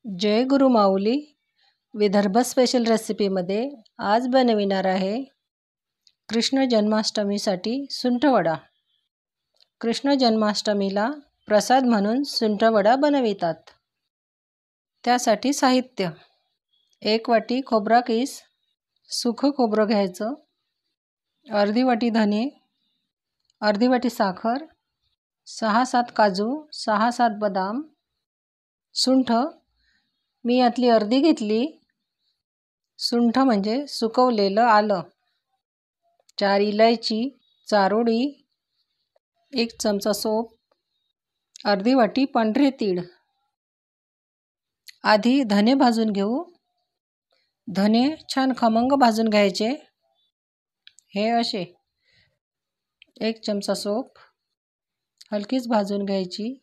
जय गुरु माऊली Vidarbha special रेसिपीमध्ये आज बनविणार आहे कृष्ण जन्माष्टमीसाठी सुंठवडा। कृष्ण जन्माष्टमीला प्रसाद म्हणून सुंठवडा बनवितात। त्यासाठी साहित्य: 1 वाटी खोबरा कीस, सुकं खोबरं घ्यायचं, अर्धी वाटी धने, अर्धी वाटी साखर, 6-7 काजू, 6-7 बदाम, सुंठ मी यातली अर्धी घेतली। सुंठ म्हणजे सुकवलेलं आलं, 4 इलायची, चारोळी, 1 चमचा सोप, अर्धी वाटी पांढरे तीळ। आधी धने भाजून घेऊ। धने छान खमंग भाजून घ्यायचे। हे असे 1 चमचा सोप, हलकीच भाजून घ्यायची,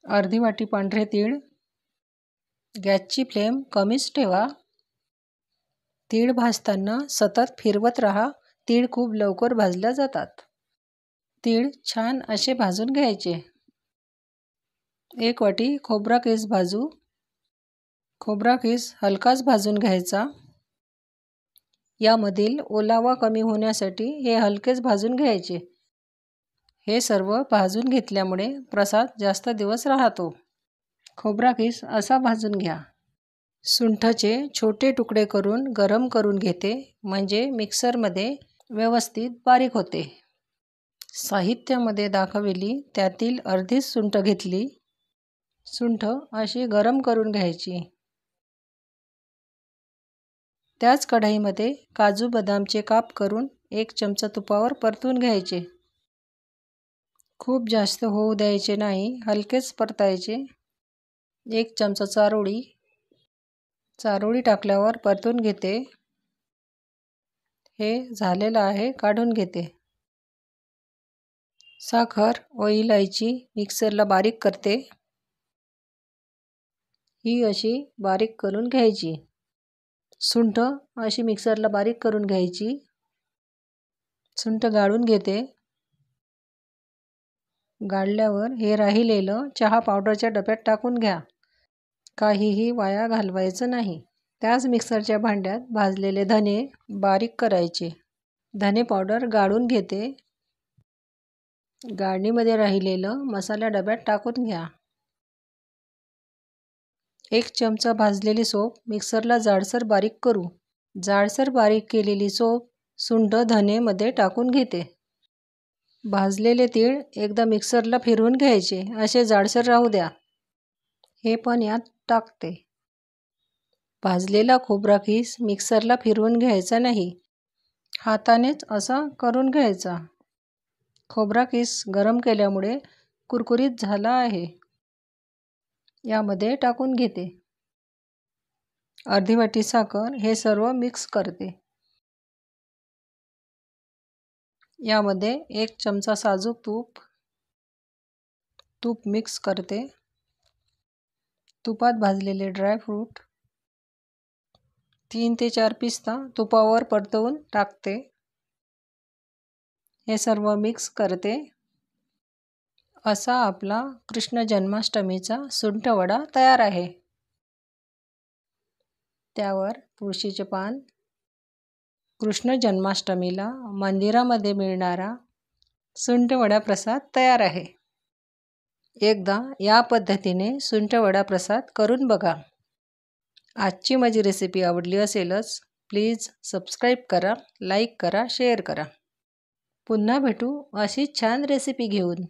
अर्धी वाटी पांढरे तीळ। गॅसची फ्लेम कमीच ठेवा। तीळ भाजताना सतत फिरवत राहा, तीळ खूप लवकर भाजल्या जातात। तीळ छान असे भाजून घ्यायचे। 1 वाटी खोबरा कीस भाजू। खोबरा कीस हलकाच भाजून घ्यायचा। यामधील ओलावा कमी होण्यासाठी हे हलकेच भाजून घ्यायचे। हे सर्व भाजून घेतल्यामुळे प्रसाद जास्त दिवस राहतो। खोबरा कीस असा भाजून घ्या। सुंठचे छोटे तुकडे करून गरम करून घेते, म्हणजे मिक्सरमध्ये व्यवस्थित बारीक होते। साहित्यामध्ये दाखवली त्यातील अर्धी सुंठ घेतली। सुंठ अशी गरम करून घ्यायची। त्याच कढईमध्ये काजू बदामचे काप करून 1 चमचा तुपावर परतून घ्यायचे। खूप जास्त होऊ द्यायचे नाही, हलकेच परतायचे। 1 चमचा चारोळी, चारोळी टाकल्यावर परतून घेते। हे झालेलं आहे, काढून घेते। साखर व इलायची मिक्सरला बारीक करते। ही अशी बारीक करून घ्यायची। सुंठ अशी मिक्सरला बारीक करून घ्यायची। सुंठ गाळून घेते। गाळल्यावर हे राहिलेलं चहा पावडरच्या डब्यात टाकून घ्या। काहीही वाया घालवायचं नाही। त्याच मिक्सरच्या भांड्यात भाजलेले धने बारीक करायचे। धने पावडर गाळून घेते। गाळणीमध्ये राहिलेलं मसाला डब्यात टाकून घ्या। 1 चमचा भाजलेली सोप मिक्सरला जाडसर बारीक करू। जाडसर बारीक केलेली सोप सुंठ धने मध्ये टाकून घेते। भाजलेले तीळ एकदा मिक्सरला फिरवून घ्यायचे, असे जाडसर राहू द्या। हे पण यात टाकते। भाजलेला खोबरा कीस मिक्सरला फिरवून घ्यायचा नाही, हातानेच असा करून घ्यायचा। खोबरा कीस गरम केल्यामुळे कुरकुरीत झाला आहे। यामध्ये टाकून घेते। अर्धी वाटी साखर, हे सर्व मिक्स करते। यामध्ये 1 चमचा साजूक तूप मिक्स करते। तुपात भाजलेले ड्रायफ्रूट 3 ते 4 पिस्ता तुपावर परतवून टाकते। हे सर्व मिक्स करते। असा आपला कृष्ण जन्माष्टमीचा सुंठवडा तयार आहे। त्यावर तुळशीचे पान। कृष्ण जन्माष्टमीला मंदिरामध्ये मिळणारा सुंठवडा प्रसाद तयार आहे। एकदा या पद्धतीने सुंठवडा प्रसाद करून बघा। आजची माझी रेसिपी आवडली असेलच प्लीज सबस्क्राईब करा, लाईक करा, शेअर करा। पुन्हा भेटू अशी छान रेसिपी घेऊन।